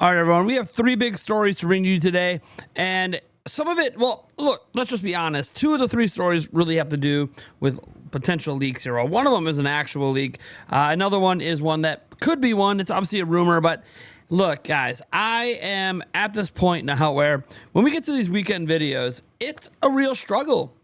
All right, everyone, we have three big stories to bring you today, and some of it, well, look, let's just be honest. Two of the three stories really have to do with potential leaks here. One of them is an actual leak. Another one is one that could be one. It's obviously a rumor, but look, guys, I am at this point now where when we get to these weekend videos, it's a real struggle.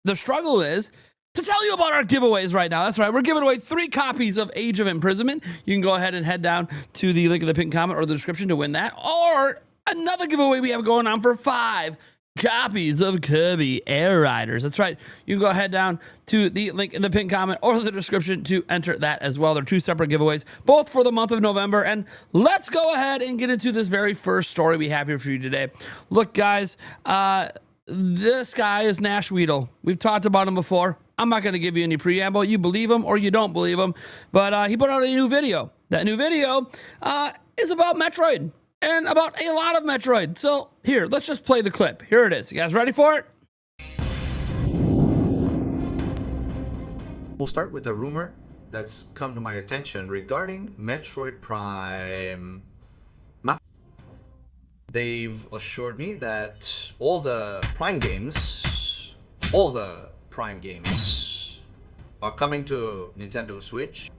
The struggle is to tell you about our giveaways right now. That's right. We're giving away 3 copies of Age of Imprisonment. You can go ahead and head down to the link in the pinned comment or the description to win that. Or another giveaway we have going on for 5 copies of Kirby Air Riders. That's right. You can go ahead down to the link in the pinned comment or the description to enter that as well. They're 2 separate giveaways, both for the month of November. And let's go ahead and get into this very first story we have here for you today. Look, guys, this guy is Nash Weedle. We've talked about him before. I'm not going to give you any preamble. You believe him or you don't believe him. But he put out a new video. That new video is about Metroid and about a lot of Metroid. So here, let's just play the clip. Here it is. You guys ready for it? We'll start with a rumor that's come to my attention regarding Metroid Prime. They've assured me that all the Prime games are coming to Nintendo Switch.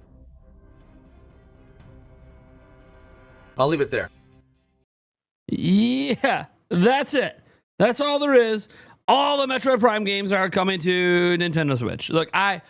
I'll leave it there. Yeah, that's it. That's all there is. All the Metroid Prime games are coming to Nintendo Switch. Look, I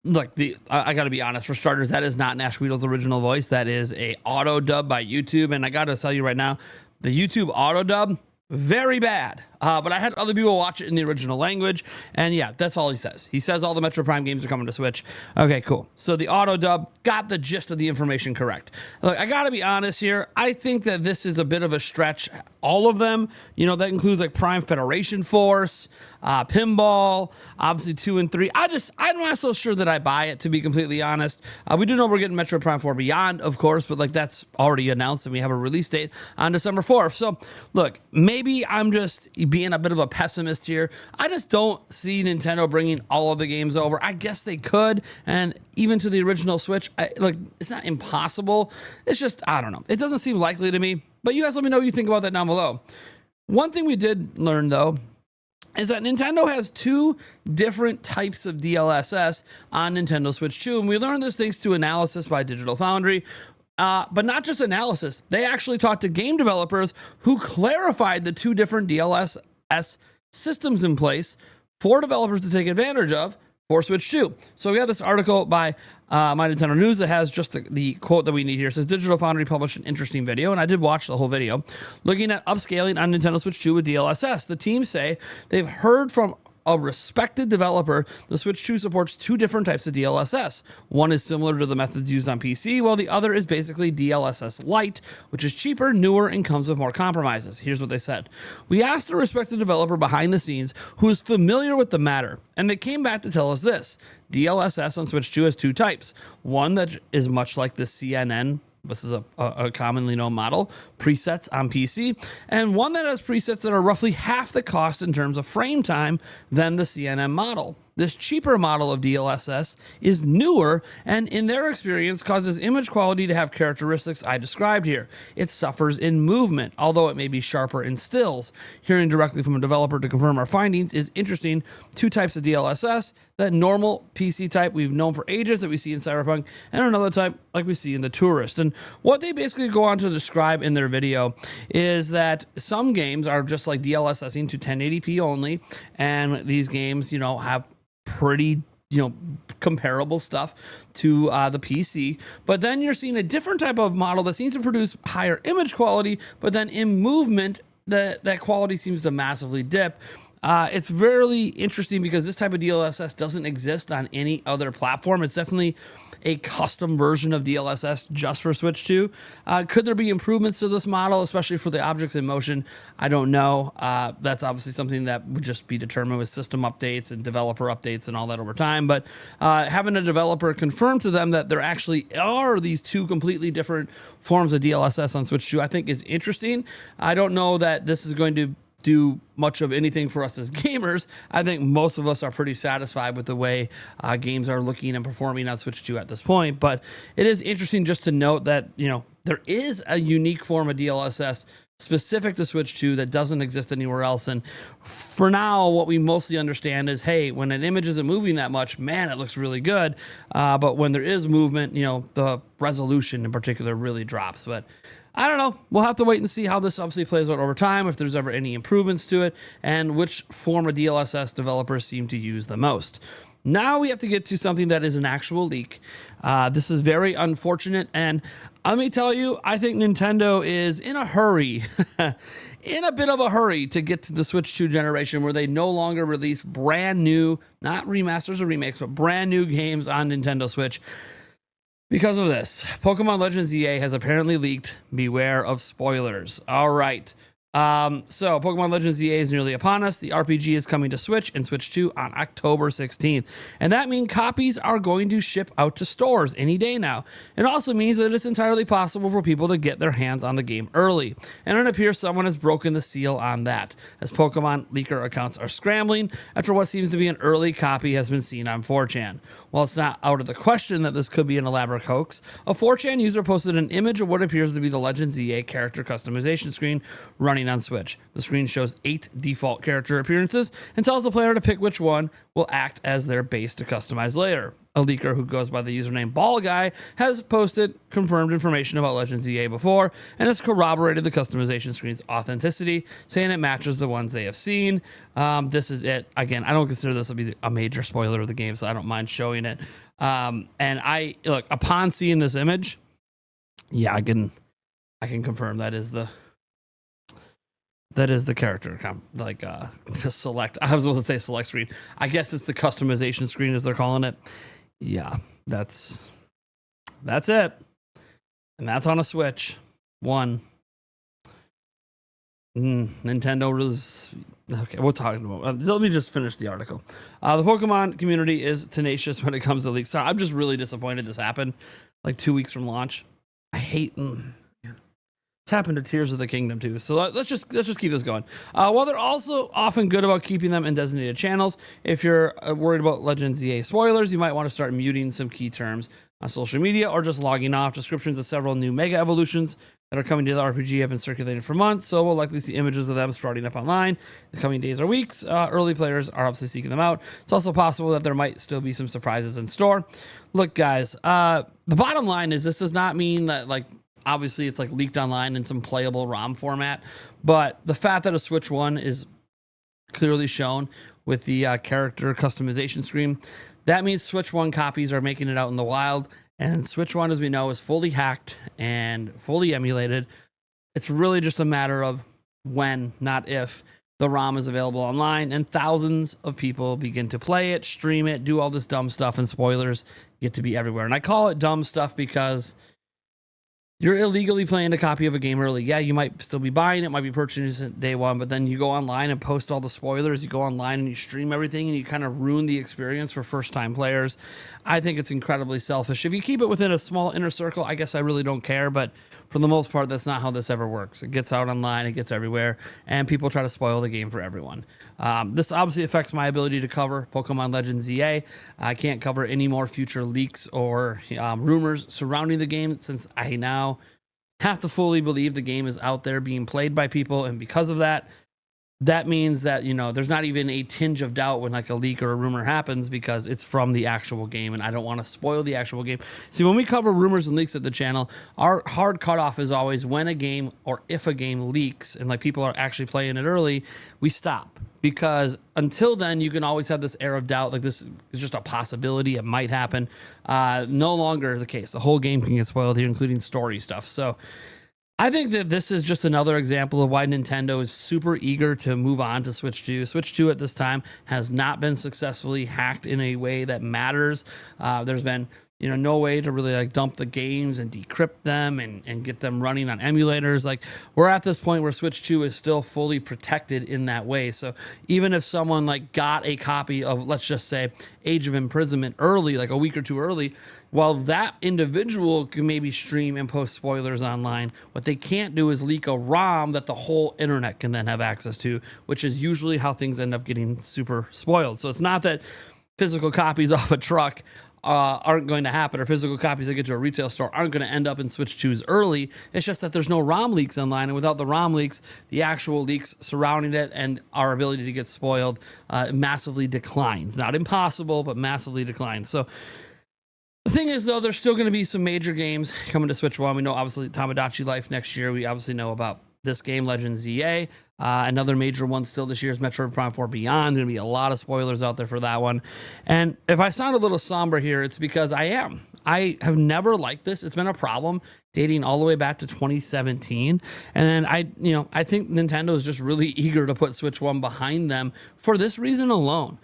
got to be honest. For starters, that is not Nash Weedle's original voice. That is a auto dub by YouTube, and I got to tell you right now, the YouTube auto dub, very bad. But I had other people watch it in the original language, and yeah, that's all he says. He says all the Metroid Prime games are coming to Switch. Okay, cool. So the auto dub got the gist of the information correct. Look, I gotta be honest here. I think that this is a bit of a stretch. All of them, that includes like Prime Federation Force, Pinball, obviously 2 and 3. I'm not so sure that I buy it, to be completely honest. We do know we're getting Metroid Prime 4 Beyond, of course, but like that's already announced and we have a release date on December 4th. So look, maybe I'm just being a bit of a pessimist here. I just don't see Nintendo bringing all of the games over. I guess they could, and even to the original Switch, it's not impossible. It's just, I don't know. It doesn't seem likely to me, but you guys let me know what you think about that down below. One thing we did learn, though, is that Nintendo has 2 different types of DLSS on Nintendo Switch 2, and we learned this thanks to analysis by Digital Foundry. But not just analysis. They actually talked to game developers who clarified the 2 different DLSS systems in place for developers to take advantage of for Switch 2. So we have this article by My Nintendo News that has just the quote that we need here. It says, Digital Foundry published an interesting video, and I did watch the whole video, looking at upscaling on Nintendo Switch 2 with DLSS. The team say they've heard from a respected developer, the Switch 2 supports 2 different types of DLSS. One is similar to the methods used on PC, while the other is basically DLSS Lite, which is cheaper, newer, and comes with more compromises. Here's what they said. We asked a respected developer behind the scenes who is familiar with the matter, and they came back to tell us this. DLSS on Switch 2 has 2 types. One that is much like the CNN. This is a commonly known model, presets on PC, and one that has presets that are roughly half the cost in terms of frame time than the CNN model. This cheaper model of DLSS is newer and, in their experience, causes image quality to have characteristics I described here. It suffers in movement, although it may be sharper in stills. Hearing directly from a developer to confirm our findings is interesting. 2 types of DLSS, that normal PC type we've known for ages that we see in Cyberpunk, and another type like we see in the Tourist. And what they basically go on to describe in their video is that some games are just like DLSSing to 1080p only, and these games, have pretty, comparable stuff to the PC. But then you're seeing a different type of model that seems to produce higher image quality, but then in movement, that quality seems to massively dip. It's really interesting because this type of DLSS doesn't exist on any other platform. It's definitely a custom version of DLSS just for Switch 2. Could there be improvements to this model, especially for the objects in motion? I don't know. That's obviously something that would just be determined with system updates and developer updates and all that over time. But having a developer confirm to them that there actually are these 2 completely different forms of DLSS on Switch 2, I think is interesting. I don't know that this is going to do much of anything for us as gamers. I think most of us are pretty satisfied with the way games are looking and performing on Switch 2 at this point. But it is interesting just to note that, there is a unique form of DLSS specific to Switch 2 that doesn't exist anywhere else. And for now, what we mostly understand is, hey, when an image isn't moving that much, man, it looks really good. But when there is movement, the resolution in particular really drops. But I don't know. We'll have to wait and see how this obviously plays out over time, if there's ever any improvements to it, and which form of DLSS developers seem to use the most. Now we have to get to something that is an actual leak. This is very unfortunate, and let me tell you, I think Nintendo is in a hurry, in a bit of a hurry to get to the Switch 2 generation where they no longer release brand new, not remasters or remakes, but brand new games on Nintendo Switch. Because of this, Pokemon Legends EA has apparently leaked. Beware of spoilers. All right. So Pokemon Legends EA is nearly upon us. The RPG is coming to Switch and Switch 2 on October 16th. And that means copies are going to ship out to stores any day now. It also means that it's entirely possible for people to get their hands on the game early. And it appears someone has broken the seal on that, as Pokemon leaker accounts are scrambling after what seems to be an early copy has been seen on 4chan. While it's not out of the question that this could be an elaborate hoax, a 4chan user posted an image of what appears to be the Legends EA character customization screen running on Switch. The screen shows 8 default character appearances and tells the player to pick which one will act as their base to customize later. A leaker who goes by the username Ball Guy has posted confirmed information about Legends EA before and has corroborated the customization screen's authenticity, saying it matches the ones they have seen. This is it. Again, I don't consider this to be a major spoiler of the game, so I don't mind showing it. And I look, upon seeing this image, yeah, I can confirm that is the character, the select. I was going to say select screen. I guess it's the customization screen, as they're calling it. Yeah, that's it, and that's on a Switch 1. Nintendo was okay. We'll talk about. Let me just finish the article. The Pokemon community is tenacious when it comes to leaks. Sorry, I'm just really disappointed this happened like 2 weeks from launch. I hate. It's happened to Tears of the Kingdom too. So let's just keep this going. While they're also often good about keeping them in designated channels, if you're worried about Legends EA spoilers, you might want to start muting some key terms on social media or just logging off. Descriptions of several new Mega Evolutions that are coming to the RPG have been circulated for months, so we'll likely see images of them sprouting up online in the coming days or weeks. Early players are obviously seeking them out. It's also possible that there might still be some surprises in store. Look, guys, the bottom line is this does not mean that, obviously it's leaked online in some playable ROM format, but the fact that a Switch 1 is clearly shown with the character customization screen, that means Switch 1 copies are making it out in the wild, and Switch 1, as we know, is fully hacked and fully emulated. It's really just a matter of when, not if, the ROM is available online and thousands of people begin to play it, stream it, do all this dumb stuff, and spoilers get to be everywhere. And I call it dumb stuff because you're illegally playing a copy of a game early. Yeah, you might still be buying it, might be purchasing it day one, but then you go online and post all the spoilers. You go online and you stream everything, and you kind of ruin the experience for first-time players. I think it's incredibly selfish. If you keep it within a small inner circle, I guess I really don't care, but for the most part, that's not how this ever works. It gets out online, it gets everywhere, and people try to spoil the game for everyone. This obviously affects my ability to cover Pokemon Legends EA. I can't cover any more future leaks or rumors surrounding the game, since I now have to fully believe the game is out there being played by people, and because of that, that means that, there's not even a tinge of doubt when a leak or a rumor happens, because it's from the actual game, and I don't want to spoil the actual game. See, when we cover rumors and leaks at the channel, our hard cutoff is always when a game or if a game leaks and people are actually playing it early, we stop. Because until then, you can always have this air of doubt, this is just a possibility, it might happen. No longer the case. The whole game can get spoiled here, including story stuff. So I think that this is just another example of why Nintendo is super eager to move on to Switch 2. Switch 2 at this time has not been successfully hacked in a way that matters. There's been no way to really like dump the games and decrypt them and get them running on emulators. Like we're at this point where Switch 2 is still fully protected in that way. So even if someone like got a copy of, let's just say, Age of Imprisonment early, like a week or two early, while that individual can maybe stream and post spoilers online, what they can't do is leak a ROM that the whole internet can then have access to, which is usually how things end up getting super spoiled. So it's not that physical copies off a truck aren't going to happen, or physical copies that get to a retail store aren't going to end up in Switch 2's early. It's just that there's no ROM leaks online, and without the ROM leaks, the actual leaks surrounding it and our ability to get spoiled massively declines. Not impossible, but massively declines. So the thing is, though, there's still going to be some major games coming to Switch 1. We know, obviously, Tamagotchi Life next year. We obviously know about this game, Legend ZA. Another major one still this year is Metroid Prime 4 Beyond. There's going to be a lot of spoilers out there for that one. And if I sound a little somber here, it's because I am. I have never liked this. It's been a problem dating all the way back to 2017. And I think Nintendo is just really eager to put Switch 1 behind them for this reason alone.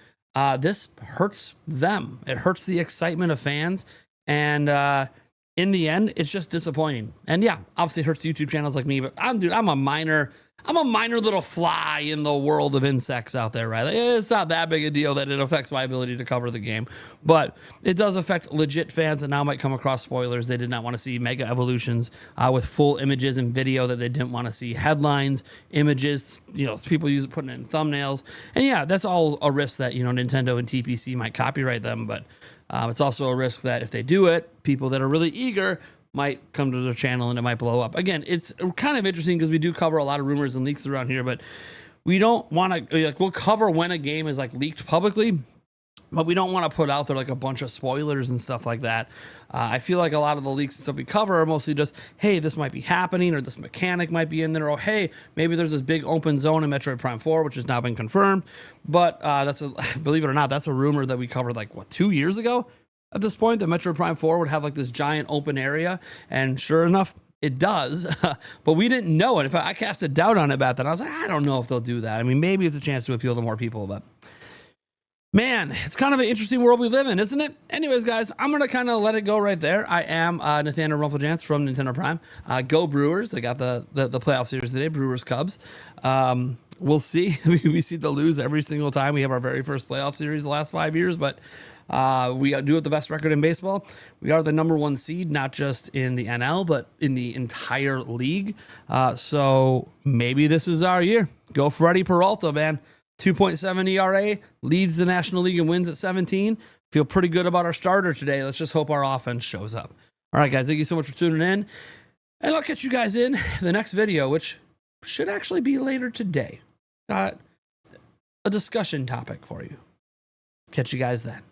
This hurts them. It hurts the excitement of fans. And in the end, it's just disappointing. And yeah, obviously it hurts YouTube channels like me, but I'm a minor little fly in the world of insects out there, right? Like, it's not that big a deal that it affects my ability to cover the game, but it does affect legit fans that now might come across spoilers. They did not want to see Mega Evolutions with full images and video that they didn't want to see headlines, images, people putting it in thumbnails. And yeah, that's all a risk that, Nintendo and TPC might copyright them, but it's also a risk that if they do it, people that are really eager might come to their channel and it might blow up. Again, it's kind of interesting because we do cover a lot of rumors and leaks around here, but we don't want to, we'll cover when a game is leaked publicly, but we don't want to put out there a bunch of spoilers and stuff like that. I feel like a lot of the leaks and stuff we cover are mostly just, hey, this might be happening, or this mechanic might be in there, or hey, maybe there's this big open zone in Metroid Prime 4, which has now been confirmed. But believe it or not, that's a rumor that we covered 2 years ago at this point, that Metroid Prime 4 would have this giant open area. And sure enough, it does, but we didn't know it. In fact, I cast a doubt on it back then. I was like, I don't know if they'll do that. I mean, maybe it's a chance to appeal to more people, but man, it's kind of an interesting world we live in, isn't it? Anyways, guys, I'm going to kind of let it go right there. I am Nathaniel Rumpeljans from Nintendo Prime. Go Brewers. They got the playoff series today, Brewers Cubs. We'll see. We see the lose every single time. We have our very first playoff series the last 5 years, but we do have the best record in baseball. We are the number 1 seed, not just in the NL, but in the entire league. So maybe this is our year. Go Freddie Peralta, man. 2.7 ERA, leads the National League and wins at 17. Feel pretty good about our starter today. Let's just hope our offense shows up. All right, guys, thank you so much for tuning in. And I'll catch you guys in the next video, which should actually be later today. Got a discussion topic for you. Catch you guys then.